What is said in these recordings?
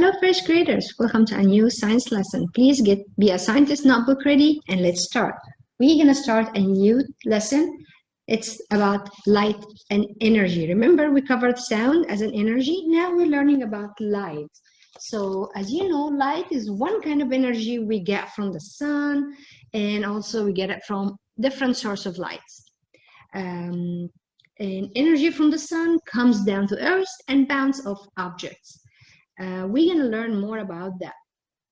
Hello first graders, welcome to a new science lesson. Please be a scientist notebook ready and let's start. We're going to start a new lesson. It's about light and energy. Remember we covered sound as an energy. Now we're learning about light. So as you know, light is one kind of energy we get from the sun, and also we get it from different sources of lights. And energy from the sun comes down to earth and bounces off objects. We're going to learn more about that.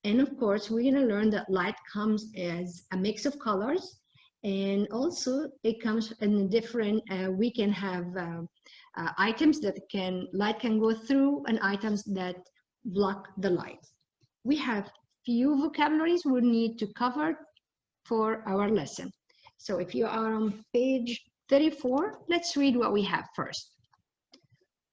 And of course, we're going to learn that light comes as a mix of colors, and also it comes in different, we can have items that light can go through and items that block the light. We have few vocabularies we need to cover for our lesson. So if you are on page 34, let's read what we have first.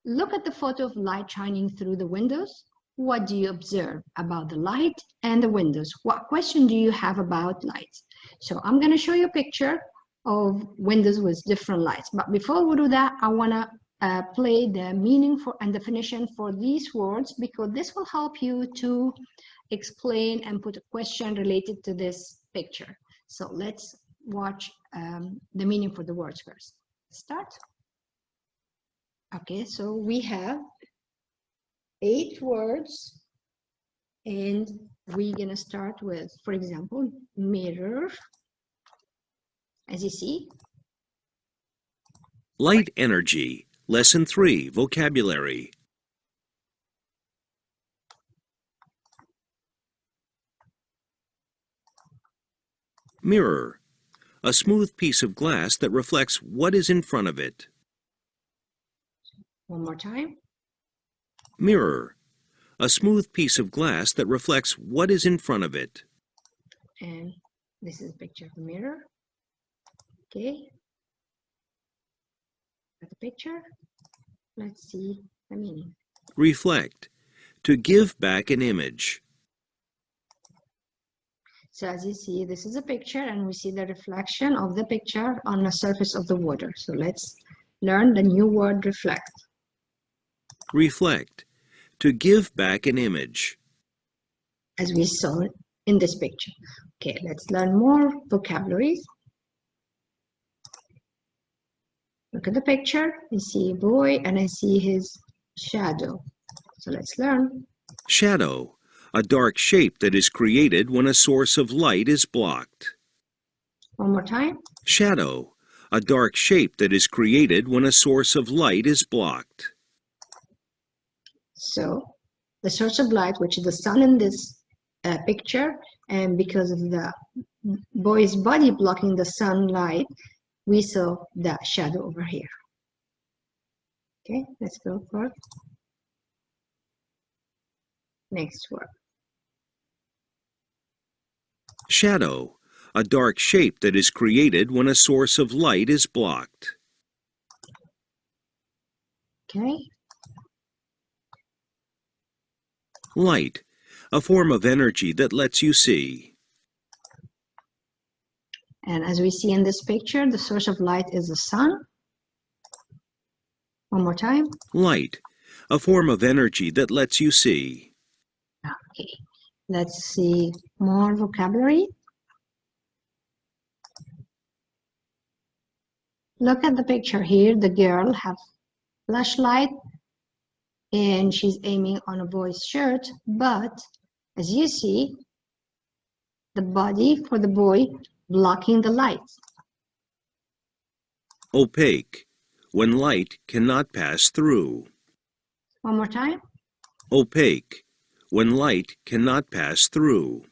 Look at the photo of light shining through the windows. What do you observe about the light and the windows? What question do you have about lights? So I'm going to show you a picture of windows with different lights. But before we do that, I want to play the meaning and definition for these words, because this will help you to explain and put a question related to this picture. So let's watch the meaning for the words first. Start. Okay, so we have 8 words, and we're going to start with, for example, mirror. As you see, light energy, lesson 3, vocabulary. Mirror, a smooth piece of glass that reflects what is in front of it. One more time. Mirror, a smooth piece of glass that reflects what is in front of it. And this is a picture of the mirror. Okay. Got the picture. Let's see the meaning. Reflect, to give back an image. So as you see, this is a picture, and we see the reflection of the picture on the surface of the water. So let's learn the new word, reflect. Reflect, to give back an image. As we saw in this picture. Okay, let's learn more vocabularies. Look at the picture. I see a boy and I see his shadow. So let's learn. Shadow, a dark shape that is created when a source of light is blocked. One more time. Shadow, a dark shape that is created when a source of light is blocked. So the source of light, which is the sun in this picture, and because of the boy's body blocking the sunlight, we saw the shadow over here. Okay, let's go for next word. Shadow, a dark shape that is created when a source of light is blocked. Okay. Light, a form of energy that lets you see. And as we see in this picture, the source of light is the sun. One more time. Light, a form of energy that lets you see. Okay, let's see more vocabulary. Look at the picture here. The girl has flashlight and she's aiming on a boy's shirt, but as you see, the body for the boy blocking the light. Opaque, when light cannot pass through. One more time. Opaque, when light cannot pass through.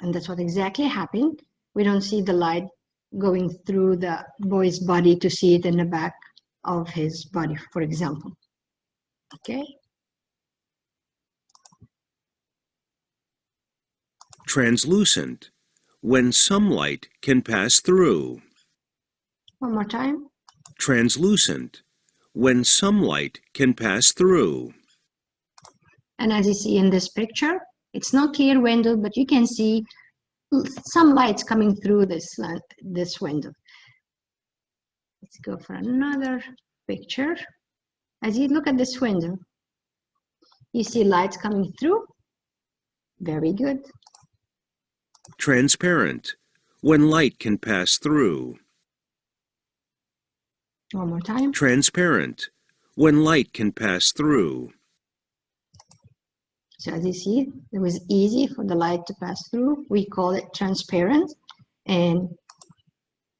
And that's what exactly happened. We don't see the light going through the boy's body to see it in the back of his body, for example. Okay. Translucent, when some light can pass through. One more time. Translucent, when some light can pass through. And as you see in this picture, it's not clear window, but you can see some lights coming through this window. Let's go for another picture. As you look at this window, You see lights coming through? Very good. Transparent. When light can pass through. One more time. Transparent. When light can pass through. So as you see, it was easy for the light to pass through. We call it transparent. And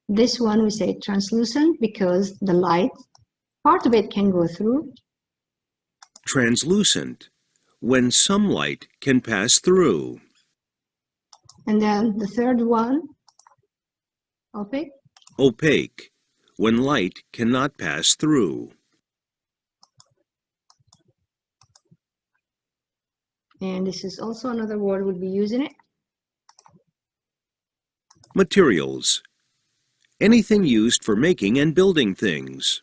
this one we say translucent because the light, part of it can go through. Translucent. When some light can pass through. And then the third one, opaque. Opaque. When light cannot pass through. And this is also another word we'll be using it. Materials. Anything used for making and building things.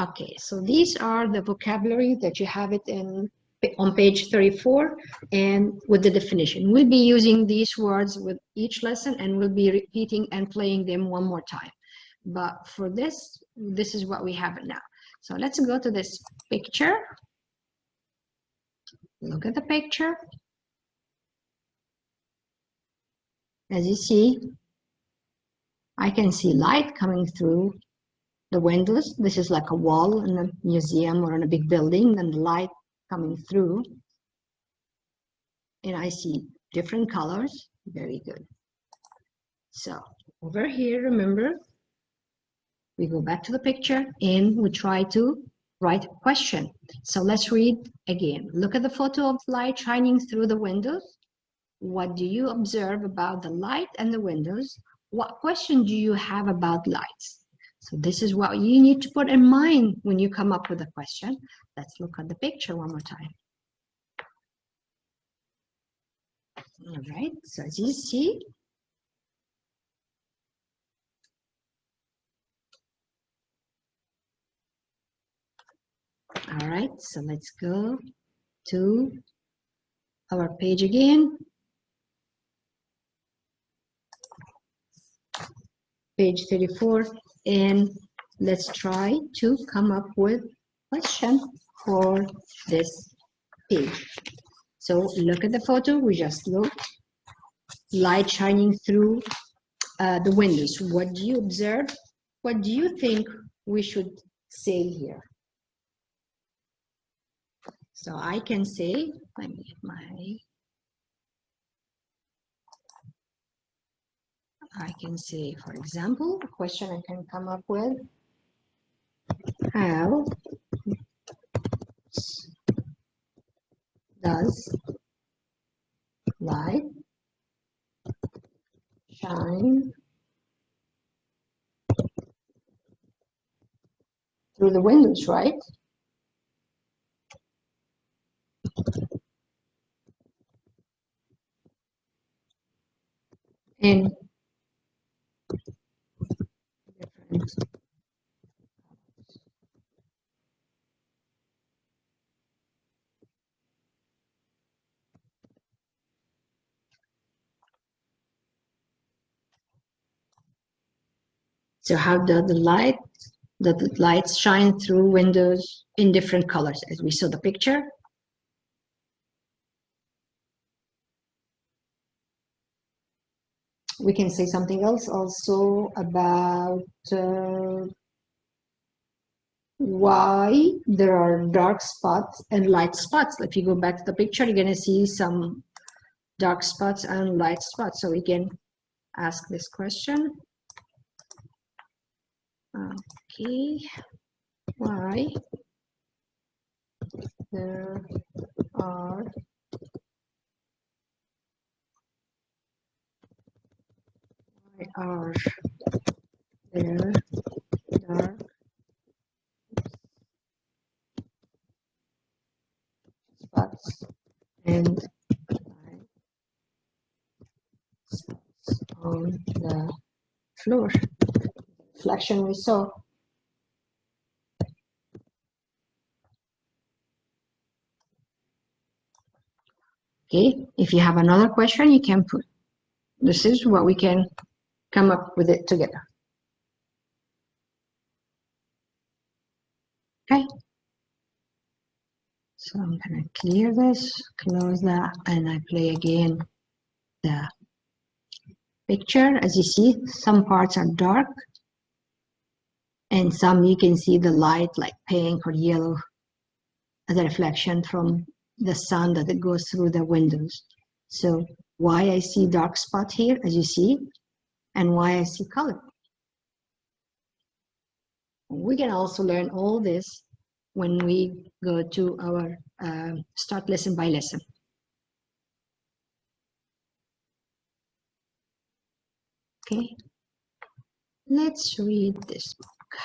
Okay, so these are the vocabulary that you have it on page 34 and with the definition. We'll be using these words with each lesson and we'll be repeating and playing them one more time. But for this is what we have now. So let's go to this picture. Look at the picture. As you see, I can see light coming through the windows. This is like a wall in a museum or in a big building, and the light coming through. And I see different colors. Very good. So over here, remember, we go back to the picture and we try to write a question. So let's read again. Look at the photo of light shining through the windows. What do you observe about the light and the windows? What question do you have about lights? So this is what you need to put in mind when you come up with a question. Let's look at the picture one more time. All right, so as you see, all right, so let's go to our page again. Page 34, and let's try to come up with a question for this page. So look at the photo we just looked. Light shining through the windows. What do you observe? What do you think we should say here? So I can say, let me get I can say, for example, a question I can come up with. How does light shine through the windows, right? And different. So how does the lights shine through windows in different colors as we saw the picture? We can say something else also about why there are dark spots and light spots. If you go back to the picture, you're going to see some dark spots and light spots. So we can ask this question. Okay, why there are there dark spots and light spots on the floor? Reflection we saw. Okay, if you have another question, you can put. This is what we can come up with it together. Okay. So I'm going to clear this, close that, and I play again the picture. As you see, some parts are dark and some you can see the light like pink or yellow as a reflection from the sun that it goes through the windows. So why I see dark spot here, as you see, and why I see color. We can also learn all this when we go to our start lesson by lesson. Okay, let's read this book.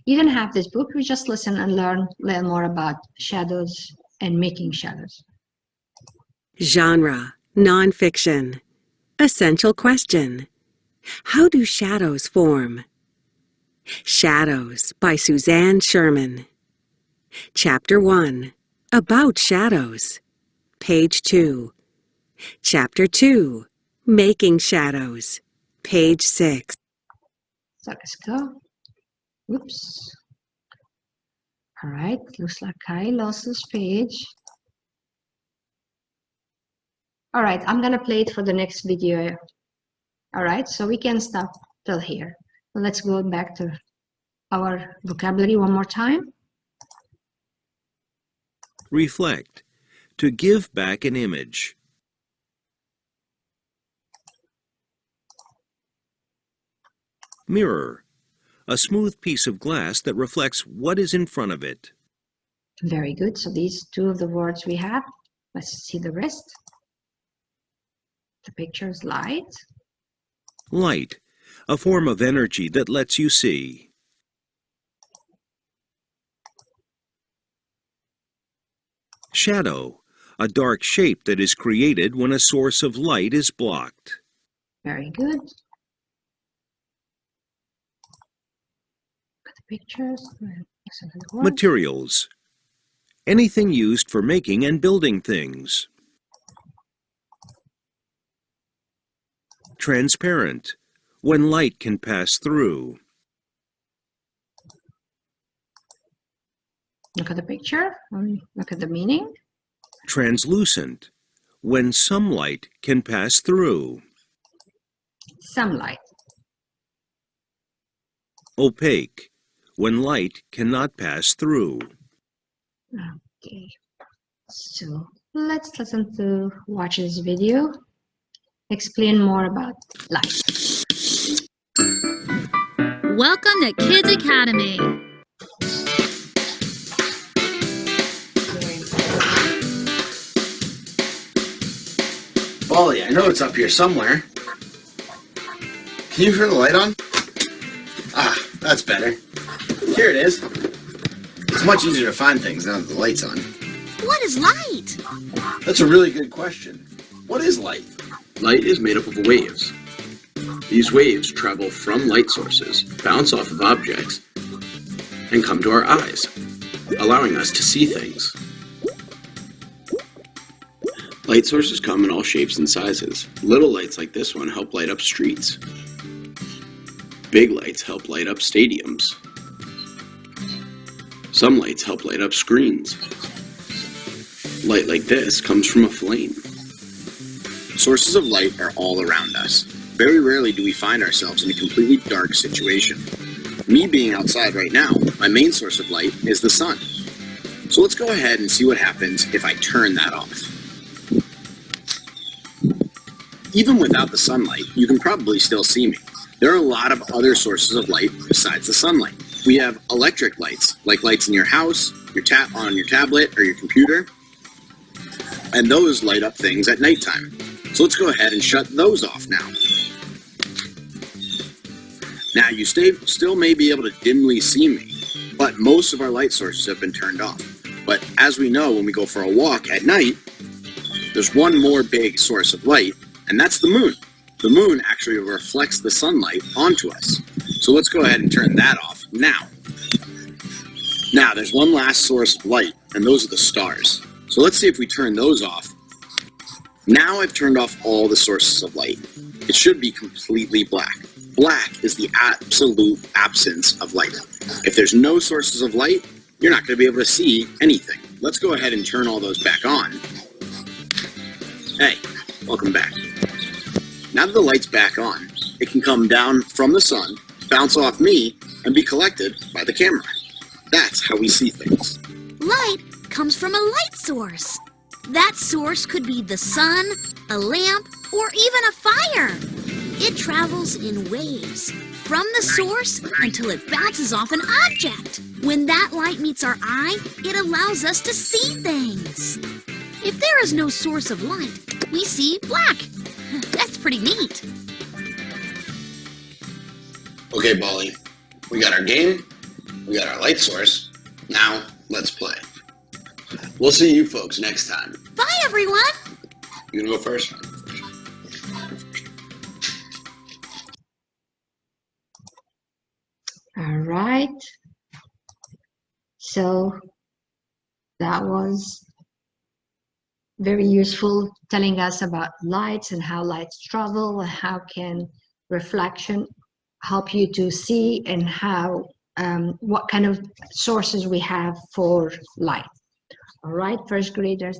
You don't have this book, we just listen and learn more about shadows and making shadows. Genre, nonfiction. Essential question. How do shadows form? Shadows by Suzanne Sherman. Chapter 1. About shadows. Page 2. Chapter 2. Making shadows. Page 6. So let's go. Oops. All right, looks like I lost this page. All right, I'm gonna play it for the next video. All right, so we can stop till here. Let's go back to our vocabulary one more time. Reflect. To give back an image. Mirror. A smooth piece of glass that reflects what is in front of it. Very good. So these two of the words we have. Let's see the rest. The picture is light. Light. A form of energy that lets you see. Shadow. A dark shape that is created when a source of light is blocked. Very good. Pictures. Materials. Anything used for making and building things. Transparent. When light can pass through. Look at the picture. Look at the meaning. Translucent. When some light can pass through. Some light. Opaque. When light cannot pass through. Okay, so let's listen to watch this video. Explain more about light. Welcome to Kids Academy. Wally, I know it's up here somewhere. Can you turn the light on? Ah, that's better. Here it is. It's much easier to find things now that the light's on. What is light? That's a really good question. What is light? Light is made up of waves. These waves travel from light sources, bounce off of objects, and come to our eyes, allowing us to see things. Light sources come in all shapes and sizes. Little lights like this one help light up streets. Big lights help light up stadiums. Some lights help light up screens. Light like this comes from a flame. Sources of light are all around us. Very rarely do we find ourselves in a completely dark situation. Me being outside right now, my main source of light is the sun. So let's go ahead and see what happens if I turn that off. Even without the sunlight, you can probably still see me. There are a lot of other sources of light besides the sunlight. We have electric lights, like lights in your house, on your tablet, or your computer. And those light up things at nighttime. So let's go ahead and shut those off now. Now you still may be able to dimly see me, but most of our light sources have been turned off. But as we know, when we go for a walk at night, there's one more big source of light, and that's the moon. The moon actually reflects the sunlight onto us. So let's go ahead and turn that off now. Now there's one last source of light, and those are the stars. So let's see if we turn those off. Now I've turned off all the sources of light. It should be completely black. Black is the absolute absence of light. If there's no sources of light, you're not going to be able to see anything. Let's go ahead and turn all those back on. Hey, welcome back. Now that the light's back on, it can come down from the sun, bounce off me, and be collected by the camera. That's how we see things. Light comes from a light source. That source could be the sun, a lamp, or even a fire. It travels in waves from the source until it bounces off an object. When that light meets our eye, it allows us to see things. If there is no source of light, we see black. That's pretty neat. Okay, Ballie, we got our game, we got our light source. Now, let's play. We'll see you folks next time. Bye, everyone. You gonna go first? All right. So that was very useful, telling us about lights and how lights travel and how can reflection help you to see, and how what kind of sources we have for light. All right, first graders,